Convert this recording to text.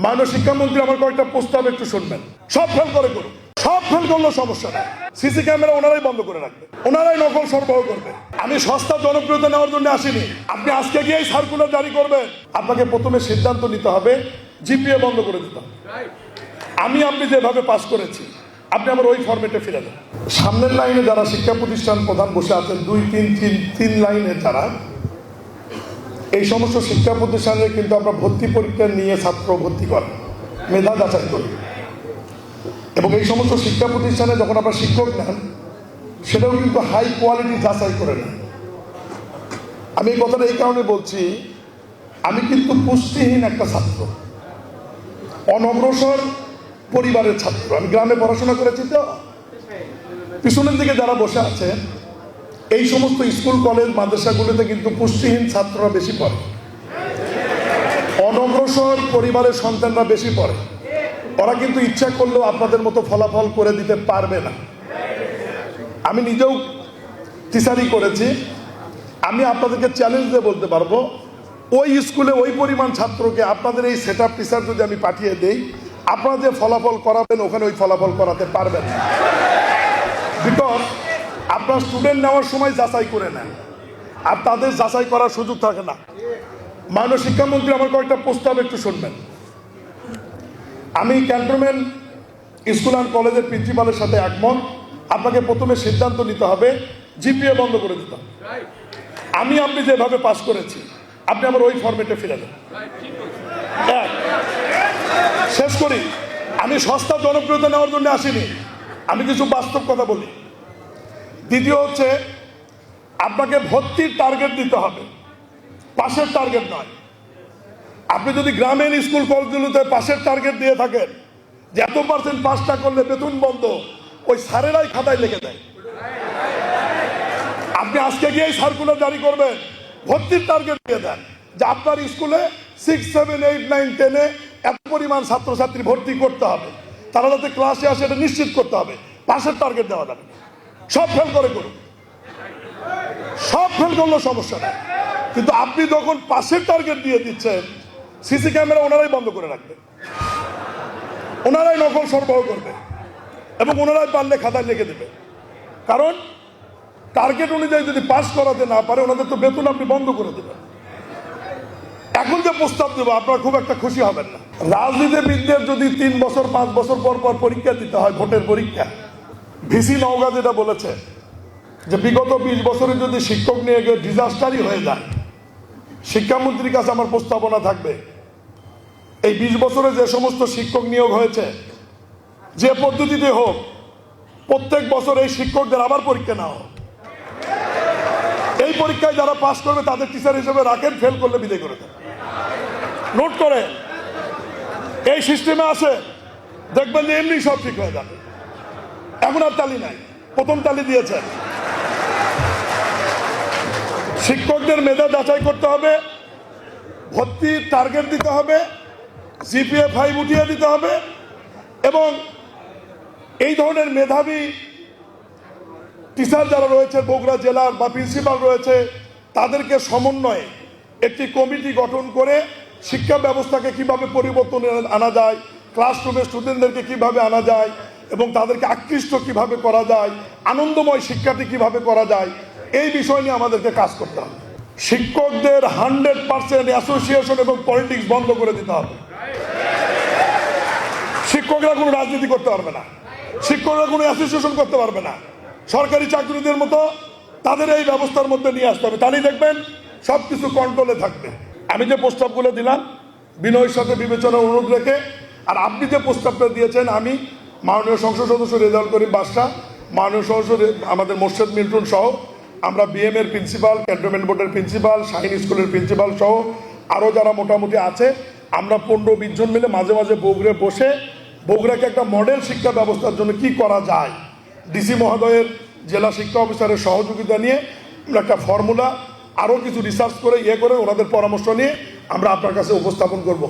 মাননীয় শিক্ষামন্ত্রী আমার কয়েকটা প্রস্তাব একটু শুনবেন। সব ফেল করে করুন, সব ফেল করলেও সমস্যা নেই। সিসি ক্যামেরা ওনারাই বন্ধ করে রাখবে, ওনারাই নকল সরবরাহ করবে। আমি সস্তা জনপ্রিয়তা নেওয়ার জন্য আসিনি। আপনি আজকে গিয়ে সার্কুলার জারি করবেন, আপনাকে প্রথমে সিদ্ধান্ত নিতে হবে জিপিএ বন্ধ করে দিতে হবে। আপনি যেভাবে পাস করেছি আপনি আমার ওই ফরম্যাটে ফিরে যান। সামনের লাইনে যারা শিক্ষা প্রতিষ্ঠান প্রধান বসে আছেন, তিন লাইনের যারা, এই সমস্ত শিক্ষা প্রতিষ্ঠানে কিন্তু আমরা ভর্তি পরীক্ষা নিয়ে ছাত্র ভর্তি করি, মেধা যাচাই করি, এবং এই সমস্ত শিক্ষা প্রতিষ্ঠানে যখন আমরা শিক্ষক নেন সেটাও কিন্তু হাই কোয়ালিটি যাচাই করে নেন। আমি এই কথাটা এই কারণে বলছি, আমি কিন্তু পুষ্টিহীন একটা ছাত্র, অনগ্রসর পরিবারের ছাত্র। আমি গ্রামে পড়াশোনা করেছি। তো পিছনের দিকে যারা বসে আছে, এই সমস্ত স্কুল কলেজ মাদ্রাসাগুলোতে কিন্তু পুষ্টিহীন ছাত্ররা বেশি পড়ে, অনগ্রসর পরিবারের সন্তানরা বেশি পড়ে। ওরা কিন্তু ইচ্ছা করলেও আপনাদের মতো ফলাফল করে দিতে পারবে না। আমি নিজেও টিচারই করেছি। আমি আপনাদেরকে চ্যালেঞ্জ দিয়ে বলতে পারবো, ওই স্কুলে ওই পরিমাণ ছাত্রকে আপনাদের এই সেট আপ টিচার যদি আমি পাঠিয়ে দেই, আপনারা যে ফলাফল করাবেন ওখানে ওই ফলাফল করাতে পারবেন না। বিকজ আপনার স্টুডেন্ট নেওয়ার সময় যাচাই করে নেন, আর তাদের যাচাই করার সুযোগ থাকে না। মাননীয় শিক্ষামন্ত্রী আমার কয়েকটা প্রস্তাব একটু শুনবেন। আমি ক্যান্টনমেন্ট স্কুল অ্যান্ড কলেজের প্রিন্সিপালের সাথে একমত। আপনাকে প্রথমে সিদ্ধান্ত নিতে হবে জিপিএ বন্ধ করে দিতে হবে। আপনি যেভাবে পাস করেছি আপনি আমার ওই ফরম্যাটে ফিরে যান। শেষ করি, আমি সস্তা জনপ্রিয়তা নেওয়ার জন্য আসিনি, আমি কিছু বাস্তব কথা বলি। দ্বিতীয় হচ্ছে, আপনাকে ভর্তির টার্গেট দিতে হবে, পাশের টার্গেট নয়। আপনি যদি গ্রামীণ স্কুল কলেজগুলোতে পাশের টার্গেট দিয়ে থাকেন যে এত পার্সেন্ট পাসটা করলে বেতন বন্ধ, ওই স্যারেরাই খাতায় লিখে দেয়। আপনি আজকে গিয়ে সার্কুলার জারি করবেন, ভর্তির টার্গেট দিয়ে দেন যে আপনার স্কুলে 6, 7, 8, 9, 10-এ এত পরিমাণ ছাত্রছাত্রী ভর্তি করতে হবে, তারা যাতে ক্লাসে আসে এটা নিশ্চিত করতে হবে। পাশের টার্গেট দেওয়া যাবে, সব ফেল করে করুন, সব ফেল করলেও সমস্যা নেই। কিন্তু আপনি যখন পাশের টার্গেট দিয়ে দিচ্ছেন, সিসি ক্যামেরা ওনারাই বন্ধ করে রাখবে, ওনারাই নকল সরবরাহ করবে, এবং ওনারাই পারলে খাতায় লিখে দেবে। কারণ টার্গেট অনুযায়ী যদি পাস করাতে না পারে, ওনাদের তো বেতন আপনি বন্ধ করে দেবেন। এখন যে প্রস্তাব দেবো আপনারা খুব একটা খুশি হবেন না। রাজনীতিবিদদের যদি 3 বছর 5 বছর পর পর পরীক্ষা দিতে হয়, ভোটের পরীক্ষা, ভিসি নওগাঁ যেটা বলেছে যে বিগত 20 বছরে যদি শিক্ষক নিয়ে গিয়ে ডিজাস্টারই হয়ে যায়, শিক্ষামন্ত্রীর কাছে আমার প্রস্তাবনা থাকবে এই 20 বছরে যে সমস্ত শিক্ষক নিয়োগ হয়েছে, যে পদ্ধতিতে হোক, প্রত্যেক বছর এই শিক্ষকদের আবার পরীক্ষা নেওয়া হোক। এই পরীক্ষায় যারা পাস করবে তাদের টিচার হিসেবে রাখেন, ফেল করলে বিদায় করে দেন। নোট করে এই সিস্টেমে আসে, দেখবেন যে এমনি সব ঠিক হয়ে যাবে। এখন আর তালি নাই, প্রথম তালি দিয়েছেন। শিক্ষকদের মেধা যাচাই করতে হবে, ভর্তির টার্গেট দিতে হবে, জিপিএ 5 উঠিয়ে দিতে হবে, এবং এই ধরনের মেধাবী টিচার যারা রয়েছে বগুড়া জেলার বা প্রিন্সিপাল রয়েছে, তাদেরকে সমন্বয়ে একটি কমিটি গঠন করে শিক্ষা ব্যবস্থাকে কিভাবে পরিবর্তন আনা যায়, ক্লাসরুমে স্টুডেন্টদেরকে কিভাবে আনা যায়, এবং তাদেরকে আকৃষ্ট কিভাবে করা যায়, আনন্দময় শিক্ষাটি কিভাবে করা যায়, এই বিষয় নিয়ে আমাদেরকে কাজ করতে হবে। শিক্ষকদের 100% অ্যাসোসিয়েশন এবং পলিটিক্স বন্ধ করে দিতে হবে। শিক্ষকরা কোনো রাজনীতি করতে পারবে না, শিক্ষকরা কোনো অ্যাসোসিয়েশন করতে পারবে না। সরকারি চাকরিদের মতো তাদের এই ব্যবস্থার মধ্যে নিয়ে আসতে হবে, তাহলেই দেখবেন সবকিছু কন্ট্রোলে থাকবে। আমি যে প্রস্তাবগুলো দিলাম বিনয়ের সাথে বিবেচনা অনুরোধ রেখে, আর আপনি যে প্রস্তাবটা দিয়েছেন, আমি মাননীয় সংসদ সদস্য রেজাউল করিম বাদশা, মাননীয় সদস্য আমাদের মোর্শেদ মিল্টন সহ, আমরা বিএম এর প্রিন্সিপাল, ক্যান্টনমেন্ট বোর্ডের প্রিন্সিপাল, শাহিন স্কুলের প্রিন্সিপাল সহ আরও যারা মোটামুটি আছে, আমরা 15-20 জন মিলে মাঝে মাঝে বগুড়ায় বসে বগুড়াকে একটা মডেল শিক্ষা ব্যবস্থার জন্য কি করা যায়, ডিসি মহোদয়ের, জেলা শিক্ষা অফিসারের সহযোগিতা নিয়ে আমরা একটা ফর্মুলা, আরও কিছু রিসার্চ করে করে ওনাদের পরামর্শ নিয়ে আমরা আপনার কাছে উপস্থাপন করব।